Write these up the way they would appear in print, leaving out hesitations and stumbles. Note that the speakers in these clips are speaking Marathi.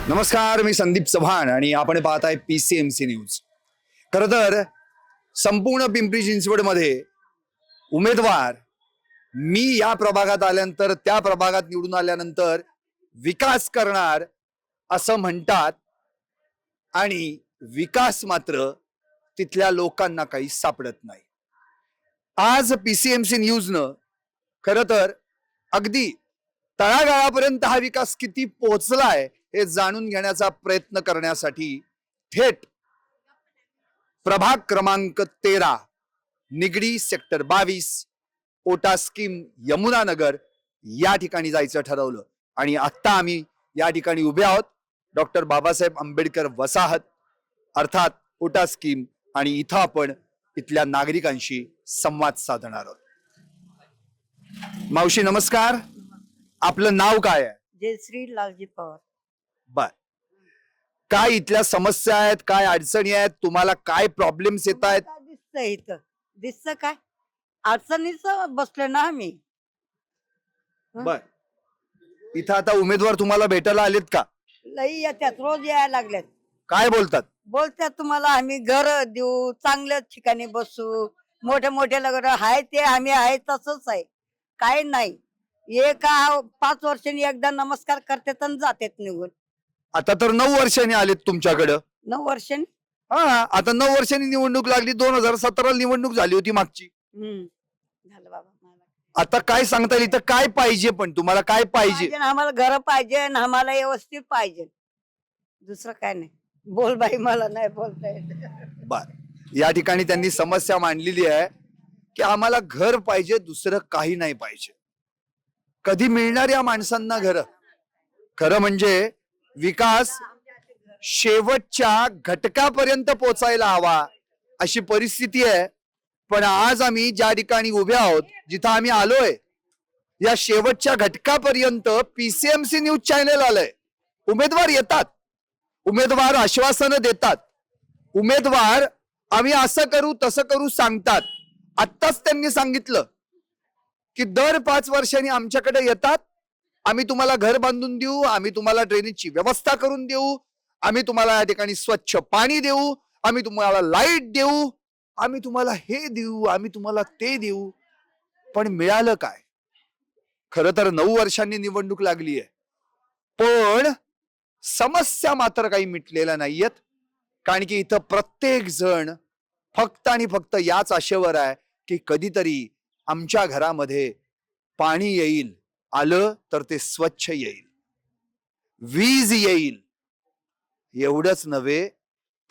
नमस्कार, मी संदीप चव्हाण आणि आपण पाहताय PCMC न्यूज. खरं तर संपूर्ण पिंपरी चिंचवड मध्ये उमेदवार मी या प्रभागात आल्यानंतर त्या प्रभागात निवडून आल्यानंतर विकास करणार असं म्हणतात आणि विकास मात्र तिथल्या लोकांना काही सापडत नाही. आज PCMC न्यूजनं खरं तर अगदी तळागाळापर्यंत हा विकास किती पोहोचलाय हे जाणून घेण्याचा प्रयत्न करण्यासाठी थेट प्रभाग क्रमांक 13 निगडी सेक्टर 22 ओटा स्कीम यमुनानगर या ठिकाणी जायचं ठरवलं आणि आता आम्ही या ठिकाणी उभे आहोत. डॉक्टर बाबासाहेब आंबेडकर वसाहत अर्थात ओटा स्कीम आणि इथं आपण इथल्या नागरिकांशी संवाद साधणार आहोत. मावशी नमस्कार, आपलं नाव काय आहे? जयश्री लालजी पवार. बर, काय इथल्या समस्या आहेत, काय अडचणी आहेत, तुम्हाला काय प्रॉब्लेम्स येत आहेत? काय दिसतं इथं? दिसतं काय अडचणीच बसले ना आम्ही. बर, इथं आता उमेदवार तुम्हाला भेटायला आलेत का? लई येतात, रोज यायला लागल्यात. काय बोलतात? बोलतात तुम्हाला आम्ही घर देऊ, चांगल्या ठिकाणी बसू, मोठे मोठे लग्न आहे ते आम्ही आहे तसंच आहे, काय नाही. एका 5 वर्षांनी एकदा नमस्कार करतात आणि जातात निघून. आता तर 9 वर्षांनी आलेत तुमच्याकडं. 9 वर्षांनी हा, आता 9 वर्षांनी निवडणूक लागली. 2017 निवडणूक झाली होती मागची. झालं बाबा. आता काय सांगता येईल? इथं काय पाहिजे, पण तुम्हाला काय पाहिजे? पाहिजे, आम्हाला घर पाहिजे आणि आम्हाला व्यवस्थित पाहिजे, दुसरं काय नाही. बोल बाई, मला नाही बोलता येत. बर, या ठिकाणी त्यांनी समस्या मांडलेली आहे की आम्हाला घर पाहिजे, दुसरं काही नाही पाहिजे. कधी मिळणार या माणसांना घर? खरं म्हणजे विकास शेवटच्या घटकापर्यंत पोचायला हवा अशी परिस्थिती आहे. पण आज आम्ही ज्या ठिकाणी उभे आहोत, जिथं आम्ही आलोय, या शेवटच्या घटकापर्यंत PCMC न्यूज चॅनल आलंय. उमेदवार येतात, उमेदवार आश्वासनं देतात, उमेदवार आम्ही असं करू तसं करू सांगतात. आत्ताच त्यांनी सांगितलं की दर 5 वर्षांनी आमच्याकडे येतात, आम्ही तुम्हाला घर बांधून देऊ, आम्ही तुम्हाला ड्रेनेजची व्यवस्था करून देऊ, आम्ही तुम्हाला या ठिकाणी स्वच्छ पाणी देऊ, आम्ही तुम्हाला लाईट देऊ, आम्ही तुम्हाला हे देऊ, आम्ही तुम्हाला ते देऊ. पण मिळालं काय? खरं तर 9 वर्षांनी निवडणूक लागली आहे, पण समस्या मात्र काही मिटलेल्या नाहीयेत. कारण की इथं प्रत्येक जण फक्त आणि फक्त याच आशेवर आहे की कधीतरी आमच्या घरामध्ये पाणी येईल, आलं तर ते स्वच्छ येईल, वीज येईल. एवढंच नव्हे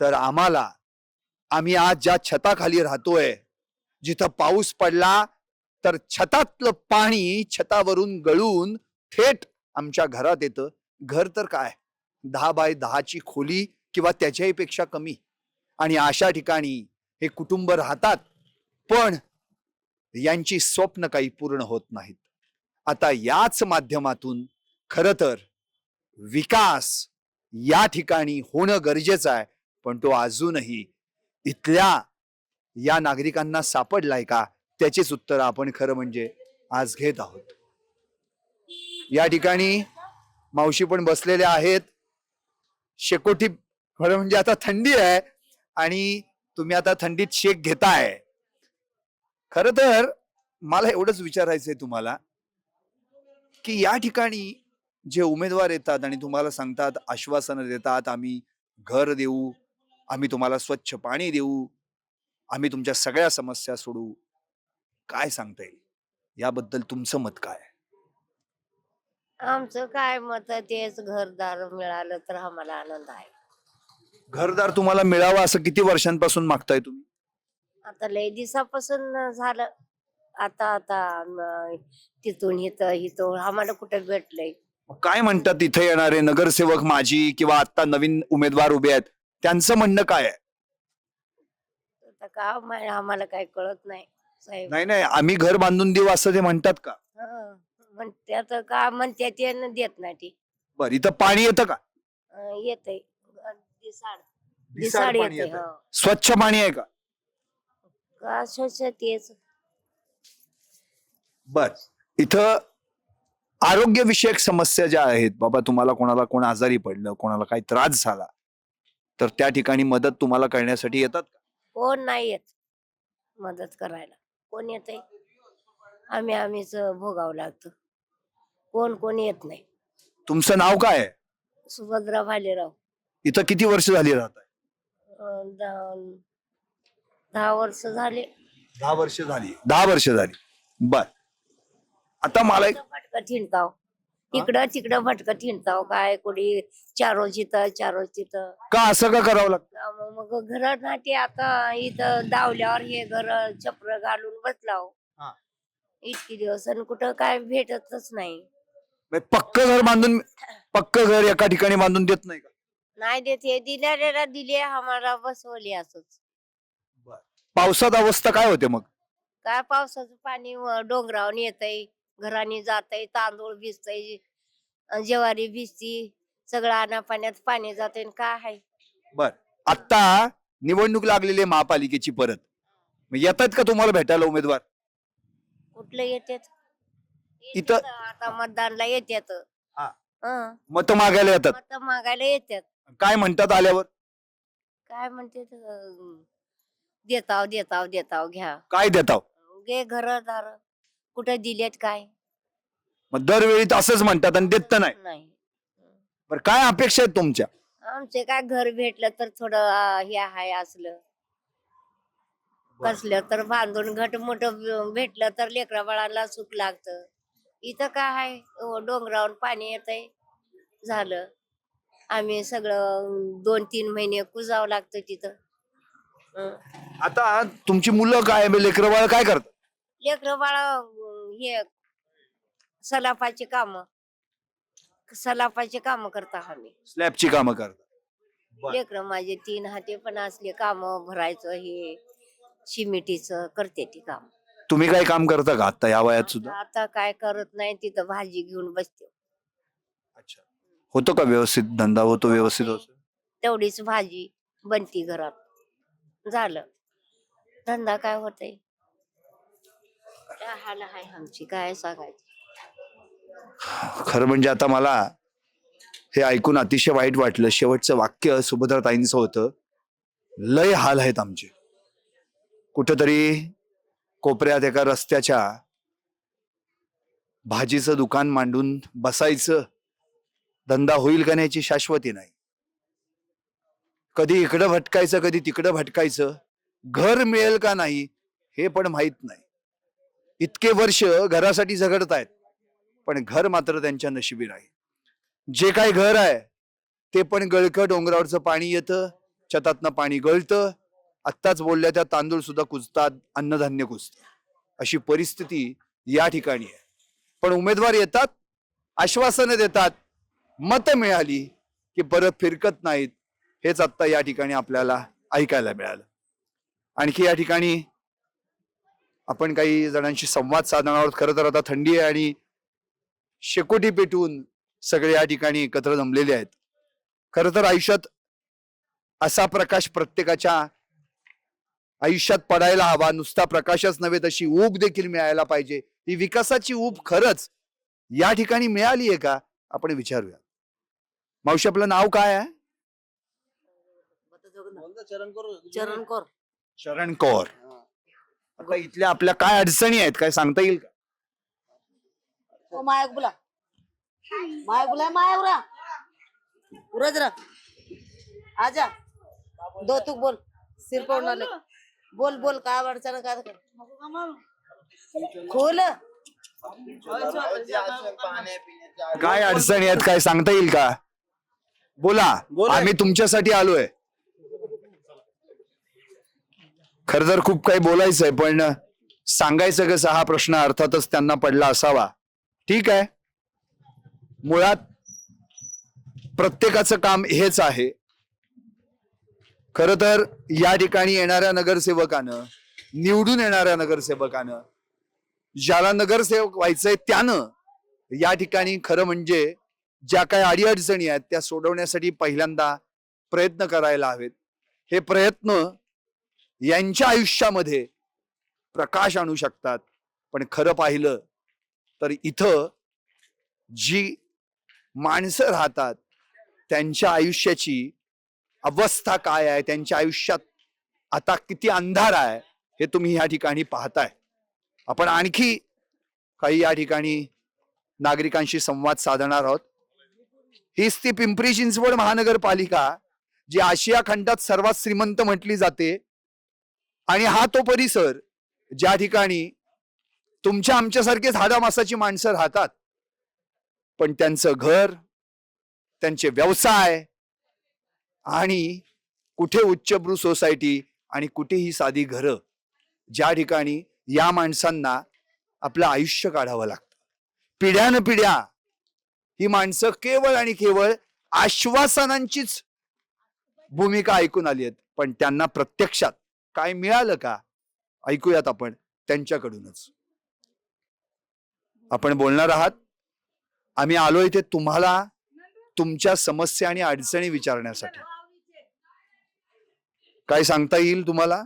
तर आम्ही आज ज्या छताखाली राहतोय, जिथं पाऊस पडला तर छतातलं पाणी छतावरून गळून थेट आमच्या घरात येतं. घर तर काय 10 बाय 10ची खोली किंवा त्याच्याही पेक्षा कमी. आणि अशा ठिकाणी हे कुटुंब राहतात, पण यांची स्वप्न काही पूर्ण होत नाहीत. आता याच माध्यमातून खरं तर विकास या ठिकाणी होणं गरजेचं आहे, पण तो अजूनही इथल्या या नागरिकांना सापडलाय का, त्याचेच उत्तर आपण खरं म्हणजे आज घेत आहोत. या ठिकाणी मावशी पण बसलेल्या आहेत. शेकोटी, खरं म्हणजे आता थंडी आहे आणि तुम्ही आता थंडीत शेक घेताय. खरं तर मला एवढंच विचारायचंय तुम्हाला की या ठिकाणी जे उमेदवार येतात आणि तुम्हाला सांगतात, आश्वासनं देतात, आम्ही घर देऊ, आम्ही तुम्हाला स्वच्छ पाणी देऊ, आम्ही तुमच्या सगळ्या समस्या सोडवू, काय सांगता येईल याबद्दल? तुमचं मत काय? आमचं काय मत आहे, तेच घरदार मिळालं तर आम्हाला आनंद आहे. घरदार तुम्हाला मिळावं असं किती वर्षांपासून मागताय तुम्ही? आता लय दिवसापासून झालं. आता आता तिथून इथं आम्हाला कुठे भेटलंय. काय म्हणतात इथे येणारे नगरसेवक माजी किंवा आता नवीन उमेदवार उभे आहेत, त्यांचं म्हणणं काय आहे? आता का आम्हाला काही कळत नाही साहेब. नाही नाही, आम्ही घर बांधून देऊ असं ते म्हणतात का? म्हणतात का, म्हणतात ते देत नाही ती. बर, इथं पाणी येतं का? येतंय दिसाड दिसाड पाणी येते. येतं. स्वच्छ पाणी आहे का? का स्वच्छ तेच. बर, इथं आरोग्यविषयक समस्या ज्या आहेत बाबा, तुम्हाला कोणाला कोण आजारी पडलं, कोणाला काही त्रास झाला, तर त्या ठिकाणी मदत तुम्हाला करण्यासाठी येतात का? कोण नाही येत मदत करायला. कोण येतंय? आम्हीच भोगावं लागतं. कोण येत नाही. तुमचं नाव काय आहे? सुभद्रा भालेराव. इथं किती वर्ष झाली राहत आहे? 10 वर्ष झाले. 10 वर्ष झाली. 10 वर्ष झाली. बर. आता मला एक भटकत हिंडताव. इकडं तिकडं भटकत हिंडताव. काय कोणी चारो चितं. का असं का करावं लागतं? मग घर ना ते आता इथं दावल्यावर हे घर छपर घालून बसलाव. हा. इतकी दिवस आणि कुठं काय भेटतच नाही. पक्क घर एका ठिकाणी बांधून देत नाही का? नाही देते दिले आम्हाला बसवले असंच. पावसात अवस्था काय होते मग? काय पावसाचं पाणी डोंगरावून येतंय, घराने जातंय, तांदूळ भिजतंय, ज्वारी भिजती, सगळं आणा पाण्यात पाणी जातंय आणि काय आहे. बर. आता निवडणूक लागलेली आहे महापालिकेची परत. मग येतात का तुम्हाला भेटायला उमेदवार? कुठलं येतात? इथं- आता मतदानला येतात. हा. हं. मत मागायला येतात. मत मागायला येतात. काय म्हणतात आल्यावर? काय म्हणते देताव घ्या. काय देताव? घे घरदार कुठे दिलेत काय मग दरवेळी तर असंच म्हणतात आणि देत तर नाही. नाही. बरं, काय अपेक्षा आहेत तुमच्या? आमचे काय घर भेटलं तर थोडं हे आहे असलं कसलं तर बांधून घट मोठं भेटलं तर लेकरा बाळाला सुख लागतं. इथं काय आहे डोंगरावरून पाणी येतंय झालं. आम्ही सगळं 2-3 महिने कुजावं लागतं तिथं. आता तुमची मुलं काय, लेकरं बाळ काय करतात? लेकरं बाळा हे सलापाचे काम करता आम्ही. स्लॅबची कामं करतात. बरं. लेकरं माझे 3 हाते पण असले काम भरायचं हे शिमिटीचं करते ती काम. तुम्ही काय काम करता का आता या वयात सुद्धा? आता काय करत नाही तिथं भाजी घेऊन बसते. अच्छा. होतो का व्यवस्थित धंदा? होतो व्यवस्थित होतो? तेवढीच भाजी बनती घरात झालं. धंदा काय होतंय? हाल आहे आमची काय सांगायचं. खरं म्हणजे आता मला हे ऐकून अतिशय वाईट वाटलं. शेवटचं वाक्य सुभद्राताईंचं होतं, लय हाल आहेत आमचे. कुठंतरी कोपऱ्यात एका रस्त्याच्या भाजीचं दुकान मांडून बसायचं, धंदा होईल का नाही याची शाश्वती नाही. कधी इकडं भटकायचं, कधी तिकडं भटकायचं, घर मिळेल का नाही हे पण माहित नाही. इतके वर्ष घरासाठी झगडतायत, पण घर मात्र त्यांच्या नशिबी नाही. जे काही घर आहे ते पण गळकं, डोंगरावरचं पाणी येतं, छतातनं पाणी गळतं. आत्ताच बोलल्या त्या तांदूळ सुद्धा कुजतात, अन्नधान्य कुजतं. अशी परिस्थिती या ठिकाणी आहे. पण उमेदवार येतात, आश्वासनं देतात, मतं मिळाली की परत फिरकत नाहीत. हेच आत्ता या ठिकाणी आपल्याला ऐकायला मिळालं. आणखी या ठिकाणी आपण काही जणांशी संवाद साधणार आहोत. खरं तर आता थंडी आहे आणि शेकोटी पेटून सगळे या ठिकाणी एकत्र जमलेले आहेत. खरं तर आयुष्यात असा प्रकाश प्रत्येकाच्या आयुष्यात पडायला हवा. नुसता प्रकाशच नव्हे, तशी ऊब देखील मिळायला पाहिजे. ही विकासाची ऊब खरंच या ठिकाणी मिळाली आहे का, आपण विचारूया. मावशी, आपलं नाव काय आहे? शरण कौर. आता इथल्या आपल्या काय अडचणी आहेत, काय सांगता येईल का? आजा दो तू बोल सिर पडणार बोल बोल काय अडचण काय खोल काय अडचणी आहेत, काय सांगता येईल का? बोला, आम्ही तुमच्यासाठी आलोय. खर तर खूप काही बोलायचंय, पण सांगायचं कसं हा प्रश्न अर्थातच त्यांना पडला असावा. ठीक आहे, मुळात प्रत्येकाचं काम हेच आहे. खर तर या ठिकाणी येणाऱ्या नगरसेवकानं, निवडून येणाऱ्या नगरसेवकानं, ज्याला नगरसेवक व्हायचंय त्यानं या ठिकाणी खरं म्हणजे ज्या काही अडीअडचणी आहेत त्या सोडवण्यासाठी पहिल्यांदा प्रयत्न करायला हवेत. हे प्रयत्न यांच्या आयुष्यामध्ये प्रकाश आणू शकतात. पण खरं पाहिलं तर इथं जी माणसं राहतात त्यांच्या आयुष्याची अवस्था काय आहे, त्यांच्या आयुष्यात आता किती अंधार आहे, हे तुम्ही या ठिकाणी पाहताय. आपण आणखी काही या ठिकाणी नागरिकांशी संवाद साधणार आहोत. हीच ती पिंपरी चिंचवड महानगरपालिका जी आशिया खंडात सर्वात श्रीमंत म्हटली जाते, आणि हा तो परिसर ज्या ठिकाणी तुमच्या आमच्यासारखेच हाडामासाची माणसं राहतात, पण त्यांचं घर, त्यांचे व्यवसाय आणि कुठे उच्चभ्रू सोसायटी आणि कुठे ही साधी घरं, ज्या ठिकाणी या माणसांना आपलं आयुष्य काढावं लागतं. पिढ्यानपिढ्या ही माणसं केवळ आणि केवळ आश्वासनांचीच भूमिका ऐकून आली आहेत, पण त्यांना प्रत्यक्षात काय मिळालं का, ऐकूयात आपण त्यांच्याकडूनच. आपण बोलणार आहात. आम्ही आलो इथे तुम्हाला तुमच्या समस्या आणि अडचणी विचारण्यासाठी. काय सांगता येईल तुम्हाला?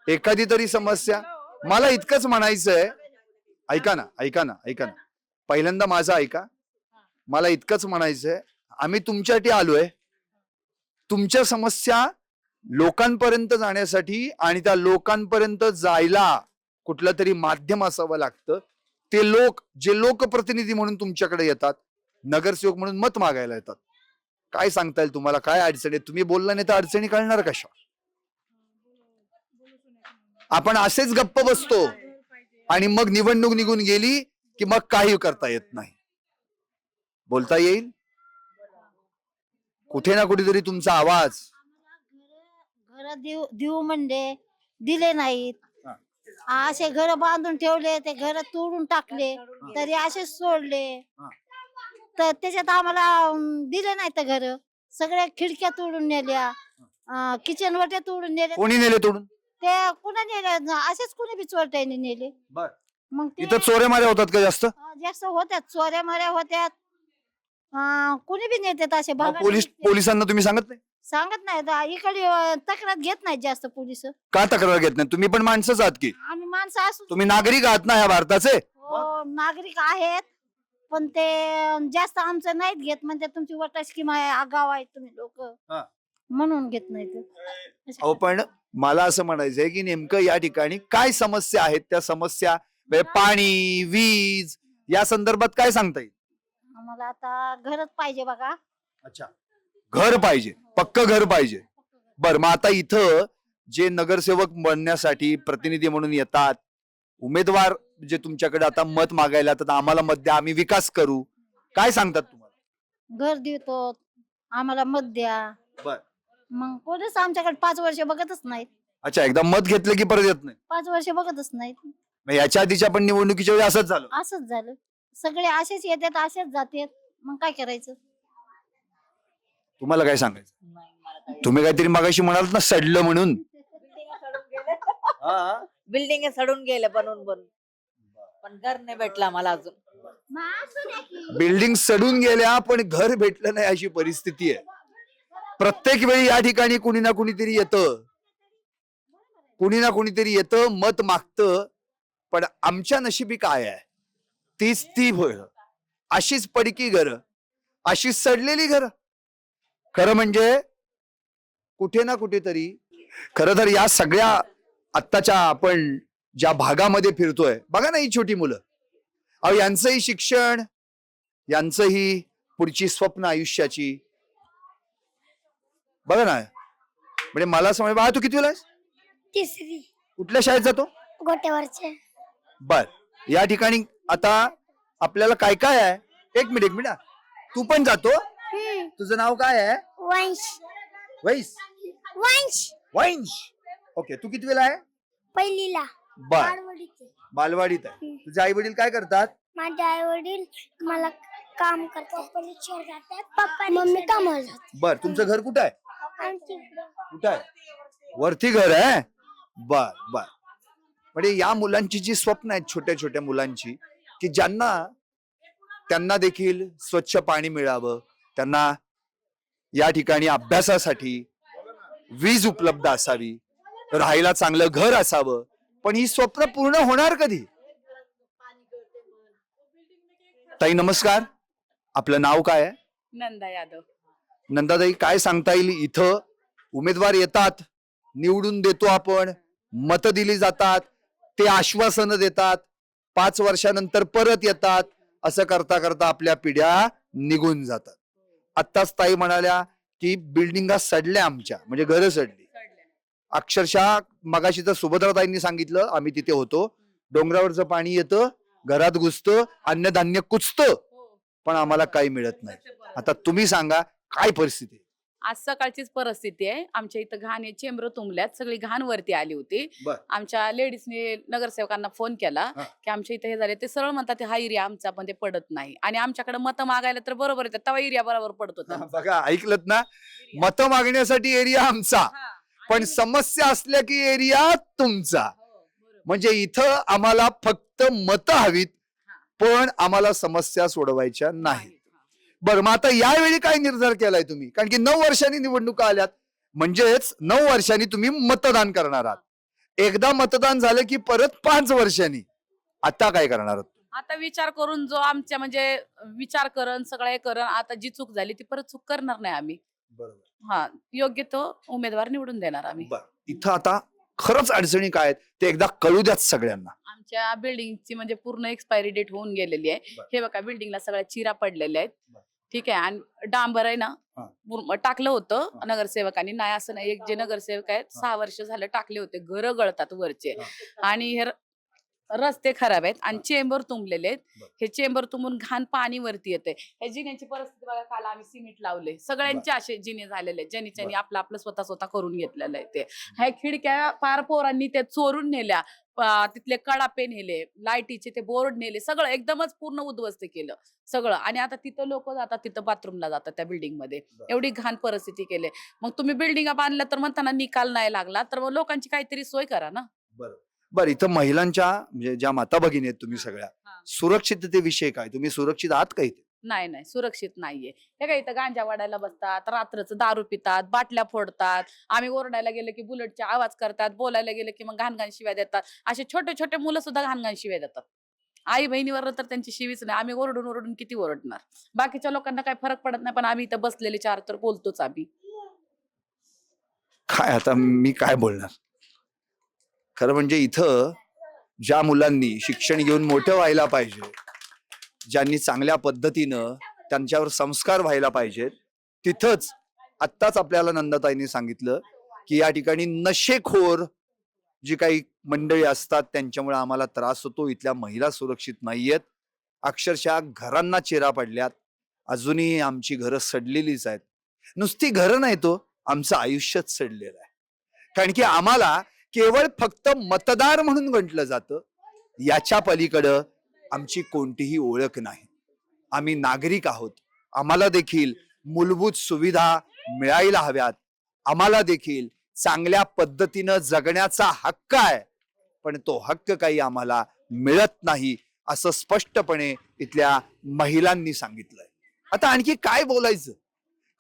एखादी तरी समस्या? मला इतकंच म्हणायचंय, ऐका ना ऐका ना ऐका ना, पहिल्यांदा माझं ऐका. मला इतकंच म्हणायचंय, आम्ही तुमच्यासाठी आलोय. तुमच्या समस्या लोकांपर्यंत जाण्यासाठी, आणि त्या लोकांपर्यंत जायला कुठलं तरी माध्यम असावं लागतं. ते लोक जे लोकप्रतिनिधी म्हणून तुमच्याकडे येतात, नगरसेवक म्हणून मत मागायला येतात. काय सांगता येईल तुम्हाला? काय अडचणी? तुम्ही बोलला नाही तर अडचणी कळणार कशा? आपण असेच गप्प बसतो आणि मग निवडणूक निघून गेली की मग काही करता येत नाही. बोलता येईल कुठे ना कुठेतरी तुमचा आवाज. घर देऊ म्हणजे दिले नाहीत. असे घर बांधून ठेवले, ते घर तोडून टाकले, तरी असे सोडले. तर त्याच्यात आम्हाला दिले नाही तर घर. सगळ्या खिडक्या तोडून नेल्या, किचन वट्या तोडून नेल्या. कोणी नेले तोडून? ते कुणा नेल्या? असेच कुणी बी चोरट्याने नेले. मग ते इथं चोऱ्या माऱ्या होतात का जास्त? जास्त होत्यात, चोऱ्या माऱ्या होत्यात. कुणी बी नेतात असे भागात. पोलिसांना तुम्ही सांगत नाही? सांगत नाही, इकडे तक्रार घेत नाहीत जास्त पोलिस. का तक्रार घेत नाही? तुम्ही पण माणसंच आहात की? आम्ही माणसं असू. तुम्ही नागरिक आहात ना ह्या भारताचे? हो, नागरिक आहेत, पण ते जास्त आमचं नाहीत घेत. म्हणजे तुमची वटा स्कीम आहे, आगाव आहे तुम्ही लोक, म्हणून घेत नाहीत. अहो, पण मला असं म्हणायचंय की नेमकं या ठिकाणी काय समस्या आहेत? त्या समस्या म्हणजे पाणी, वीज या संदर्भात काय सांगता येईल? आम्हाला आता घरच पाहिजे बघा. अच्छा, घर पाहिजे, पक्क घर पाहिजे. बर, मग आता इथं जे नगरसेवक बनण्यासाठी प्रतिनिधी म्हणून येतात, उमेदवार जे तुमच्याकडे आता मत मागायला तर आम्हाला मत द्या, आम्ही विकास करू, काय सांगतात तुम्हाला? घर देतो, आम्हाला मत द्या. बर, मग कोणीच आमच्याकडे 5 वर्ष बघतच नाहीत. अच्छा, एकदा मत घेतलं की परत येत नाही? 5 वर्ष बघतच नाहीत. मग याच्या आधीच्या पण निवडणुकीच्या वेळी असंच झालं? असंच झालं. सगळे असेच येतात, असेच जातात. मग काय करायचं? तुम्हाला काय सांगायचं? तुम्ही काहीतरी मगाशी म्हणाल ना, सडलं म्हणून. बिल्डिंग सडून गेले बनवून बनवून, पण घर नाही भेटला मला अजून. बिल्डिंग सडून गेल्या पण घर भेटलं नाही, अशी परिस्थिती आहे. प्रत्येक वेळी या ठिकाणी कुणी ना कुणीतरी येतं, कुणी ना कुणीतरी येतं, मत मागतं. पण आमच्या नशिबी काय आहे? तीच ती घर, अशीच पडकी घर, अशीच सडलेली घर. खरं म्हणजे कुठे ना कुठेतरी, खरं तर या सगळ्या आत्ताच्या आपण ज्या भागामध्ये फिरतोय, बघा ना ही छोटी मुलं, अहो यांचंही शिक्षण, यांचंही पुढची स्वप्न आयुष्याची बघा ना. म्हणजे मला समज, बा तू कितवीला आहेस? 3री. कुठल्या शाळेत जातो? गोटेवरचे. बर, या ठिकाणी आता आपल्याला काय काय आहे? एक मिनिट तू पण जातो? तुझं नाव काय आहे? वंश. वैस? वंश. वंश, ओके. तू कितवीला आहे? पहिलीला. बर, बालवाडीचे. बालवाडीत आहे. तुझे आई वडील काय करतात? माझे आई वडील मला काम करतात. पप्पा मम्मी कामाला जातात. बर, तुमचं घर कुठं आहे? आमची कुठं आहे? वरती घर आहे. बर बर. म्हणजे या मुलांची जी स्वप्न आहेत, छोट्या छोट्या मुलांची, की त्यांना देखील स्वच्छ पाणी मिळावं, त्यांना या ठिकाणी अभ्यासासाठी वीज उपलब्ध असावी, राहायला चांगलं घर असावं. पण ही स्वप्न पूर्ण होणार कधी? ताई नमस्कार, आपलं नाव काय आहे? नंदा यादव. नंदाताई, काय सांगता येईल? इथं उमेदवार येतात, निवडून देतो आपण, मतं दिली जातात, ते आश्वासनं देतात, 5 वर्षानंतर परत येतात, असं करता करता आपल्या पिढ्या निघून जातात. आत्ताच ताई म्हणाल्या की बिल्डिंगा सडल्या आमच्या, म्हणजे घरं सडली. अक्षरशः मगाशी तर सुभद्राताईंनी सांगितलं, आम्ही तिथे होतो, डोंगरावरचं पाणी येतं, घरात घुसतं, अन्नधान्य कुचतं, पण आम्हाला काही मिळत नाही. आता तुम्ही सांगा काय परिस्थिती आहे? आज सकाळचीच परिस्थिती आहे. आमच्या इथं घाण चेंबर तुंबल्यात, सगळी घाण वरती आली होती. बर. आमच्या लेडीजने नगरसेवकांना फोन केला हा. की आमच्या इथे हे झाले. ते सरळ म्हणतात हा एरिया आमचा, पण ते पडत नाही. आणि आमच्याकडे मतं मागायला तर बरोबर येतात, तेव्हा एरिया बरोबर पडत होता. बघा, ऐकलत ना, मतं मागण्यासाठी एरिया आमचा, पण समस्या असल्या की एरिया तुमचा. म्हणजे इथं आम्हाला फक्त मतं हवीत, पण आम्हाला समस्या सोडवायच्या नाहीत. बरं, मग आता यावेळी काय निर्धार केलाय तुम्ही? कारण की 9 वर्षांनी निवडणुका आल्यात, म्हणजेच 9 वर्षांनी तुम्ही मतदान करणार आहात. एकदा मतदान झालं की परत 5 वर्षांनी. आता काय करणार आहात? आता विचार करून जो आमच्या म्हणजे विचार करण सगळं हे करण, आता जी चूक झाली ती परत चूक करणार नाही आम्ही. बरोबर. हा, योग्य तो उमेदवार निवडून देणार आम्ही. इथं आता खरंच अडचणी काय आहेत ते एकदा कळू द्यात सगळ्यांना. आमच्या बिल्डिंगची म्हणजे पूर्ण एक्सपायरी डेट होऊन गेलेली आहे. बर. हे बघा, बिल्डिंगला सगळ्या चिरा पडलेल्या आहेत. बर. ठीक आहे. आणि डांबर आहे ना, हा. टाकलं होतं हा. नगरसेवकांनी. नाही असं नाही, एक जे नगरसेवक आहेत 6 वर्ष झालं टाकले होते. घरं गळतात वरचे. आणि हे रस्ते खराब आहेत आणि चेंबर तुंबलेले आहेत. बर. हे चेंबर तुंबून घाण पाणी वरती येते. हे जिन्याची परिस्थिती बघा, काल आम्ही सिमेंट लावले, सगळ्यांचे असे जिने झालेले आहेत, ज्यांनी ज्यांनी आपलं आपलं स्वतः स्वतः करून घेतलेलं आहे. ते ह्या खिडक्या पार पोरांनी ते चोरून नेल्या, तिथले कडापे नेले, लाईटीचे ते बोर्ड नेले, सगळं एकदमच पूर्ण उद्ध्वस्त केलं सगळं. आणि आता तिथं लोक जातात, तिथं बाथरूमला जातात त्या बिल्डिंग मध्ये. एवढी घाण परिस्थिती केली. मग तुम्ही बिल्डिंगा बांधल्या तर म्हणताना निकाल नाही लागला, तर मग लोकांची काहीतरी सोय करा ना. बरं, इथं महिलांच्या म्हणजे ज्या माता भगिनी आहेत तुम्ही सगळ्या, हा. सुरक्षिततेविषयी काय? तुम्ही सुरक्षित आहात का इथे? नाही, सुरक्षित नाहीये. हे काय, इथं गांजा वाढायला बसतात, रात्रचं दारू पितात, बाटल्या फोडतात. आम्ही ओरडायला गेलं की बुलेटचे आवाज करतात, बोलायला गेलं की मग घाण शिव्या देतात. असे छोटे छोटे मुलं सुद्धा घाण शिव्या देतात. आई बहिणीवर तर त्यांची शिवीच नाही. आम्ही ओरडून ओरडून किती ओरडणार? बाकीच्या लोकांना काही फरक पडत नाही, पण आम्ही इथं बसलेले 4 तर बोलतोच आम्ही. काय आता मी काय बोलणार? खरं म्हणजे इथं ज्या मुलांनी शिक्षण घेऊन मोठं व्हायला पाहिजे, ज्यांनी चांगल्या पद्धतीनं त्यांच्यावर संस्कार व्हायला पाहिजेत, तिथंच आत्ताच आपल्याला नंदाताईंनी सांगितलं की या ठिकाणी नशेखोर जी काही मंडळी असतात त्यांच्यामुळे आम्हाला त्रास होतो. इथल्या महिला सुरक्षित नाहीयेत, अक्षरशः घरांना चिरा पडल्यात. अजूनही आमची घरं सडलेलीच आहेत. नुसती घरं नाही, तो आमचं आयुष्यच सडलेलं आहे. कारण की आम्हाला केवळ फक्त मतदार म्हणून गंटलं जातं, याच्या पलीकडं आमची कोणतीही ओळख नाही. आम्ही नागरिक आहोत, आम्हाला देखील मूलभूत सुविधा मिळायला हव्यात, आम्हाला देखील चांगल्या पद्धतीनं जगण्याचा हक्क आहे, पण तो हक्क काही आम्हाला मिळत नाही, असं स्पष्टपणे इथल्या महिलांनी सांगितलंय. आता आणखी काय बोलायचं?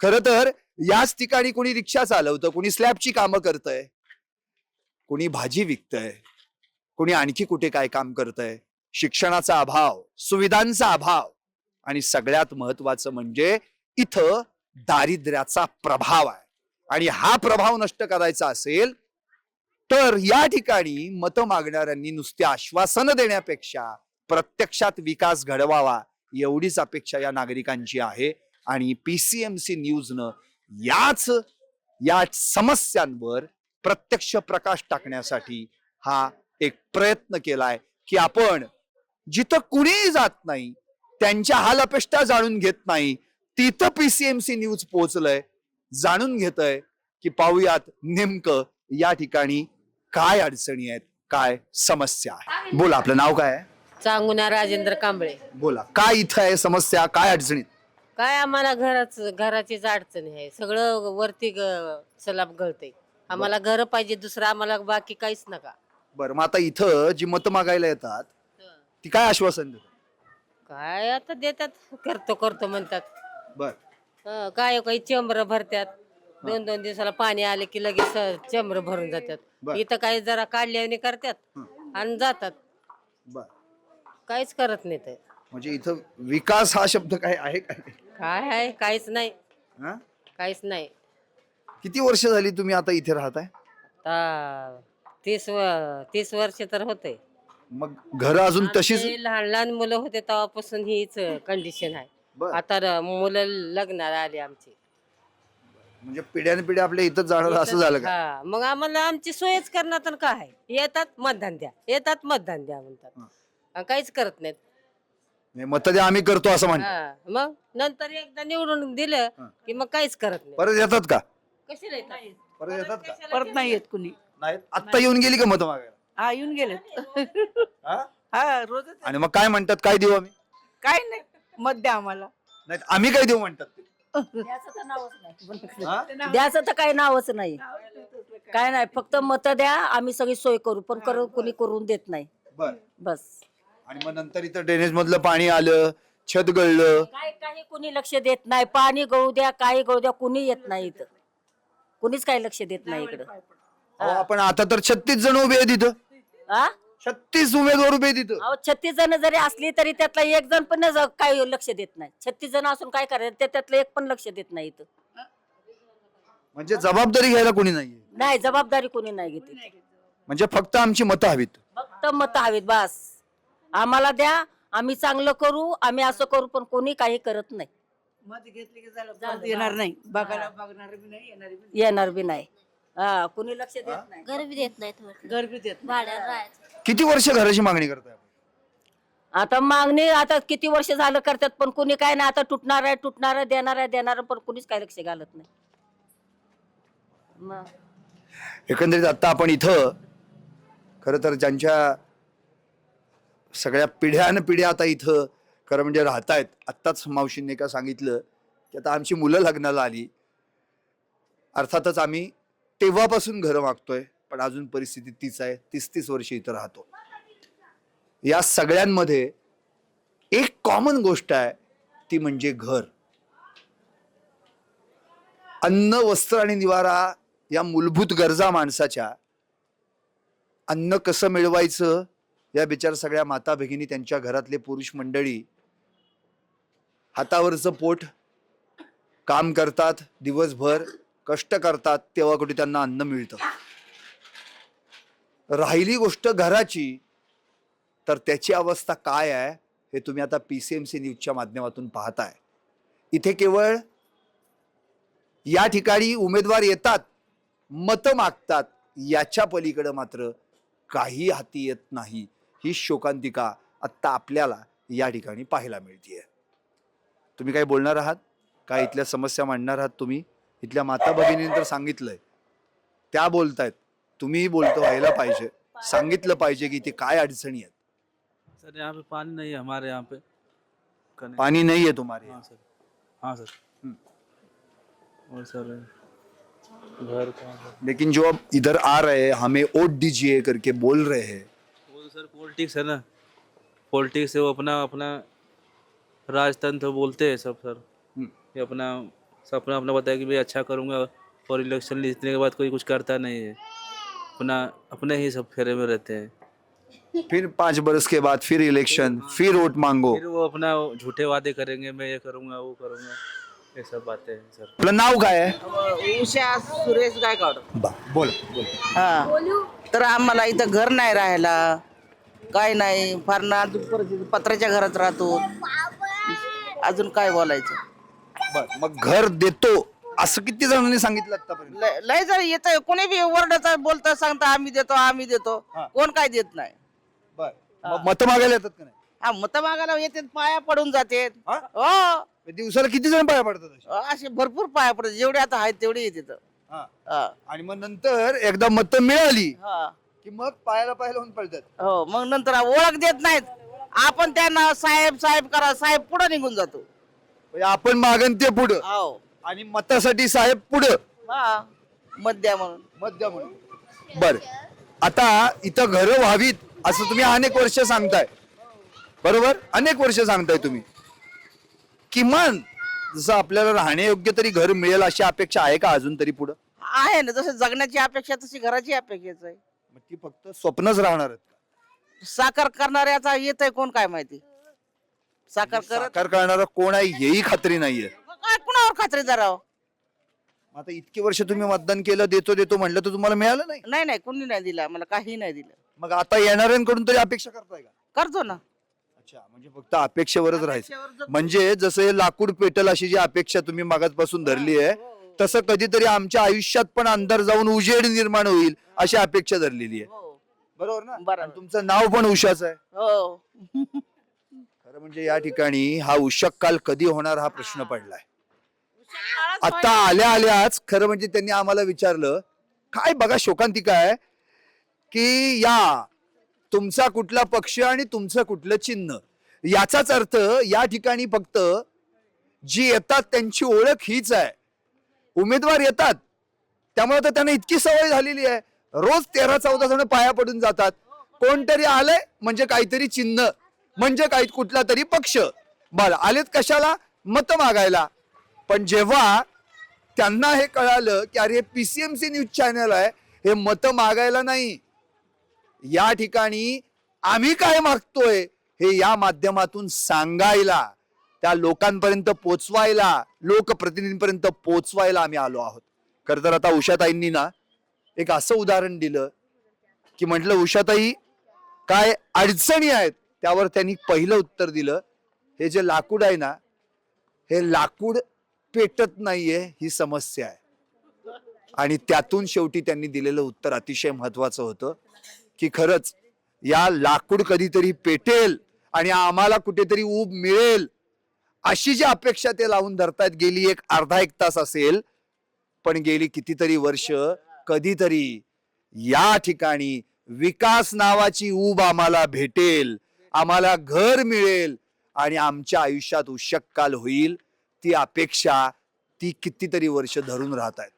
खरं तर याच ठिकाणी कोणी रिक्षा चालवतं, कोणी स्लॅबची कामं करतंय, कोणी भाजी विकतंय, कोणी आणखी कुठे काय काम करतंय. शिक्षणाचा अभाव, सुविधांचा अभाव, आणि सगळ्यात महत्वाचं म्हणजे इथं दारिद्र्याचा प्रभाव आहे. आणि हा प्रभाव नष्ट करायचा असेल तर या ठिकाणी मतं मागणाऱ्यांनी नुसती आश्वासनं देण्यापेक्षा प्रत्यक्षात विकास घडवावा, एवढीच अपेक्षा या नागरिकांची आहे. आणि PCMC न्यूजनं या समस्यांवर प्रत्यक्ष प्रकाश टाकण्यासाठी हा एक प्रयत्न केलाय की आपण जिथं कुणीही जात नाही, त्यांच्या हाल अपेष्टा जाणून घेत नाही, तिथं PCMC न्यूज पोहोचलंय, जाणून घेतय की पाहूयात नेमकं या ठिकाणी काय अडचणी आहेत, काय समस्या आहे. बोला, आपलं नाव काय आहे? चांगुना राजेंद्र कांबळे. बोला, काय इथं आहे समस्या, काय अडचणी? काय आम्हाला घराचीच अडचण आहे. सगळं वरती सलाब गळतंय. आम्हाला घर पाहिजे, दुसरं आम्हाला बाकी काहीच नका. बरं, मग आता इथं जी मतं मागायला येतात ती काय आश्वासन देतात? काय आता देतात, करतो म्हणतात. बर, काय काही चेंबर भरतात, 2-2 दिवसाला पाणी आले की लगेच चेंबर भरून जातात. बर. इथं काही जरा काढल्याने करतात आणि जातात, बर. काहीच करत नाही. म्हणजे इथं विकास हा शब्द काय आहे काय? काय आहे काहीच नाही, हा? काहीच नाही. किती वर्ष झाली तुम्ही आता इथे राहताय? आता 30 वर्ष तर होते. मग घर अजून तशीच? लहान लहान मुलं होते तेव्हापासून हीच कंडिशन आहे. बर. आता मुलं लग्नाला आली आमची. म्हणजे पिढ्यान पिढ्या आपल्या इथंच जाणार असं झालं का? हा, मग आम्हाला आमची सोयच करणार तर काय आहे? येतात मतदान द्या, येतात मतदान द्या म्हणतात. आणि काहीच करत नाहीत. मत द्या आम्ही करतो असं म्हणतात. हा, मग नंतर एकदा निवडून दिलं की मग काहीच करत नाही. परत येतात का? कशाला येतात? परत येतात का? परत नाही येत कुणी. नाही आता येऊन गेली का मत मागायला? हा येऊन गेले. हा? हा रोजच. आणि मग काय म्हणतात, काय देऊ आम्ही? काय नाही, मत द्या आम्हाला. नाही आम्ही काय देऊ म्हणतात ते. हा? द्यायचं तर काही नावच नाही, काय नाही, फक्त मत द्या आम्ही सगळी सोय करू, पण कोणी करून देत नाही बर. बस. आणि मग नंतर इथं ड्रेनेज मधलं पाणी आलं, छत गळलं, काही कुणी लक्ष देत नाही. पाणी गळू द्या, काही गळू द्या, कुणी येत नाही इथं. कुणीच काही लक्ष देत नाही इकडं. अहो, आपण आता तर 36 जण उभे आहेत इथं. हा? 36 उमेदवार उभे आहेत इथं. अहो 36 जण जरी असली तरी त्यातला एक जण पण काही लक्ष देत नाही. 36 जण असून काय करायचं, त्यातलं एक पण लक्ष देत नाही इथं. म्हणजे जबाबदारी घ्यायला कोणी नाहीये. नाही, जबाबदारी कोणी नाही घेत इथं. म्हणजे फक्त आमची मतं हवीत. फक्त मत हवीत बस. आम्हाला द्या, आम्ही चांगलं करू, आम्ही असं करू, पण कोणी काही करत नाही. मत घेतले की झालं, येणार नाही, बघायला बघणार बी नाही, येणार बी येणार बी नाही. हा, कोणी लक्ष देत नाही. घर बी देत नाहीत नाही. घर बी देत नाही. भाड्यात राहायचं. किती वर्ष घराची मागणी करताय आपण? आता मागणी आता किती वर्ष झालं करतात, पण कोणी काय नाही. आता तुटणार आहे, देणार, पण कोणीच काय लक्ष घालत नाही. मग एकंदरीत आता आपण इथं खरं तर ज्यांच्या सगळ्या पिढ्या आता इथं खरं म्हणजे राहतायत. आत्ताच मावशींनी का सांगितलं की आता आमची मुलं लग्नाला आली. अर्थातच आम्ही तेव्हापासून घरं मागतोय, पण अजून परिस्थिती तीच आहे. 30 वर्ष इथं राहतो. या सगळ्यांमध्ये एक कॉमन गोष्ट आहे, ती म्हणजे घर. अन्न, वस्त्र आणि निवारा या मूलभूत गरजा माणसाच्या. अन्न कसं मिळवायचं या बिचार सगळ्या माता भगिनी, त्यांच्या घरातले पुरुष मंडळी हातावरचं पोट काम करतात, दिवसभर कष्ट करतात, तेव्हा कुठे त्यांना अन्न मिळतं. राहिली गोष्ट घराची, तर त्याची अवस्था काय आहे हे तुम्ही आता PCMC न्यूजच्या माध्यमातून पाहताय. इथे केवळ या ठिकाणी उमेदवार येतात, मतं मागतात, याच्या पलीकडे मात्र काही हाती येत नाही. ही शोकांतिका आत्ता आपल्याला या ठिकाणी पाहायला मिळतीये. तुम्ही काय बोलणार आहात? काय इथल्या समस्या मांडणार आहात तुम्ही? इथल्या माता भगिनींनी तर सांगितलंय, त्या बोलतायत, तुम्हीही बोलतो व्हायला पाहिजे, सांगितलं पाहिजे की इथे काय अडचणी आहेत. सर यहाँ पे पानी नहीं है हमारे यहाँ पे। पानी नहीं है तुम्हारे हाँ यहाँ? सर, हाँ सर। और सर घर का लेकिन जो अब इधर आ रहे हैं, हमें वोट दीजिए करके बोल रहे हैं, वो तो सर पॉलिटिक्स है ना, पॉलिटिक्स है, वो अपना अपना राजतंत्र बोलते हैं सब सर। ये अपना अपना बताया कि भाई अच्छा करूँगा, और इलेक्शन जीतने के बाद कोई कुछ करता नहीं है, अपने ही सब फेरे में रहते हैं। फिर 5 बरस के बाद फिर इलेक्शन, फिर वोट मांगो. फिर वो अपना झूठे वादे करेंगे, मैं ये करूँगा वो करूँगा, ये सब बातें हैं सर। आपलं नाव काय आहे? उषा सुरेश गायकवाड. बोल. हा, तर आम्हाला इथं घर नाही राहायला, काय नाही, फार नाजूक परिस्थिती, पत्र्याच्या घरात राहतो. अजून काय बोलायचं. मग घर देतो असं किती जणांनी सांगितलं आतापर्यंत? लय जर येत कोणी बी ओरडत बोलत सांगता आम्ही देतो, कोण काय देत नाही. मग मतं मागायला येतात का नाही? हा, मत मागायला येते, पाया पडून जाते. हा? हो, दिवसाला किती जण पाया पडतात असे? असे भरपूर पाया पडतात, जेवढे आता आहेत तेवढे येते. हा. आणि मग नंतर एकदा मतं मिळाली हो, की मग पायाला होऊन पडतात. मग नंतर ओळख देत नाहीत. आपण त्यांना साहेब करा, साहेब पुढे निघून जातो. म्हणजे आपण मागन ते पुढं, हो, आणि मतासाठी साहेब पुढं, हा, मत द्या म्हणून. मध्य म्हणून. बर, आता इथं घरं व्हावीत असं तुम्ही अनेक वर्ष सांगताय, बरोबर? अनेक वर्ष सांगताय तुम्ही. किमान जसं आपल्याला राहण्यायोग्य तरी घर मिळेल अशी अपेक्षा आहे का अजून तरी पुढं? आहे ना, जसं जगण्याची अपेक्षा तशी घराची अपेक्षा आहे. मग ती फक्त स्वप्नच राहणार आहेत का? साकार करणाऱ्याचा येत आहे कोण काय माहिती. साकार करत साकार करणारा कोण आहे हेही खात्री नाहीये. काय कुणावर खात्रीदार आहो? आता इतकी वर्ष तुम्ही मतदान केलं, देतो म्हणलं, तर तुम्हाला मिळालं नाही. नाही नाही कुणी नाही दिला मला, काही नाही दिलं. मग आता येणाऱ्यांकडून तरी अपेक्षा करताय का? करतो ना. अच्छा, म्हणजे फक्त अपेक्षेवरच राहायचं. अपेक्षेवर जगतो. म्हणजे जसं हे लाकूड पेटल अशी जी अपेक्षा तुम्ही मागासपासून धरली आहे, तसं कधीतरी आमच्या आयुष्यात पण अंधार जाऊन उजेड निर्माण होईल अशी अपेक्षा धरलेली आहे. हो. बरोबर ना? बरोबर. आणि तुमचं नाव पण उषाच आहे. हो. खरं म्हणजे या ठिकाणी हा उषक काल कधी होणार हा प्रश्न पडलाय. आता आल्याच खरं म्हणजे त्यांनी आम्हाला विचारलं, काय बघा शोकांतिका आहे की या तुमचा कुठला पक्ष आणि तुमचं कुठलं चिन्ह, याचाच अर्थ या ठिकाणी फक्त जी येतात त्यांची ओळख हीच आहे. उमेदवार येतात त्यामुळे तर त्यांना इतकी सवय झालेली आहे, रोज 13-14 जण पाया पडून जातात. कोणतरी आलंय म्हणजे काहीतरी चिन्ह, म्हणजे काही कुठला तरी पक्ष. बरं, आलेत कशाला? मत मागायला. पण जेव्हा त्यांना हे कळालं की अरे PCMC न्यूज चॅनल आहे, हे मत मागायला नाही, या ठिकाणी आम्ही काय मागतोय हे या माध्यमातून सांगायला, त्या लोकांपर्यंत पोचवायला, लोकप्रतिनिधींपर्यंत पोचवायला आम्ही आलो आहोत. खरं तर आता उषाताईंनी ना एक असं उदाहरण दिलं की म्हटलं, उषाताई काय अडचणी आहेत, त्यावर त्यांनी पहिलं उत्तर दिलं, हे जे लाकूड आहे ना, हे लाकूड पेटत नाहीये ही समस्या आहे. आणि त्यातून शेवटी त्यांनी दिलेलं उत्तर अतिशय महत्वाचं होतं की खरंच या लाकूड कधीतरी पेटेल आणि आम्हाला कुठेतरी ऊब मिळेल अशी जी अपेक्षा ते लावून धरतायत. गेली एक अर्धा एक तास असेल, पण गेली कितीतरी वर्ष कधीतरी या ठिकाणी विकास नावाची ऊब आम्हाला भेटेल, आम्हाला घर मिळेल आणि आमच्या आयुष्यात उषक्काल होईल, ती अपेक्षा ती कितीतरी वर्ष धरून राहत आहेत.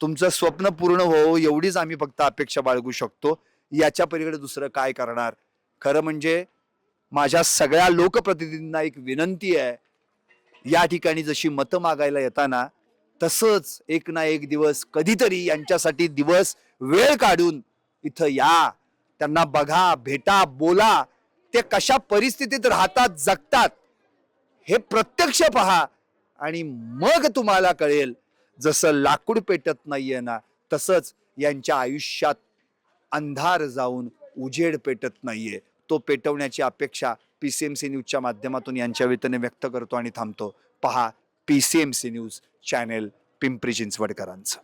तुमचं स्वप्न पूर्ण हो एवढीच आम्ही फक्त अपेक्षा बाळगू शकतो. याच्या पलीकडे दुसरं काय करणार? खरं म्हणजे माझ्या सगळ्या लोकप्रतिनिधींना एक विनंती आहे, या ठिकाणी जशी मतं मागायला येताना तसंच एक ना एक दिवस कधीतरी यांच्यासाठी दिवस वेळ काढून इथं या, त्यांना बघा, भेटा, बोला, ते कशा परिस्थितीत राहतात, जगतात हे प्रत्यक्ष पहा आणि मग तुम्हाला कळेल जसं लाकूड पेटत नाहीये ना, तसंच यांच्या आयुष्यात अंधार जाऊन उजेड पेटत नाहीये. तो पेटवण्याची अपेक्षा PCMC न्यूजच्या माध्यमातून यांच्या वतीने व्यक्त करतो आणि थांबतो. पहा PCMC न्यूज चॅनेल पिंपरी चिंचवडकरांचं.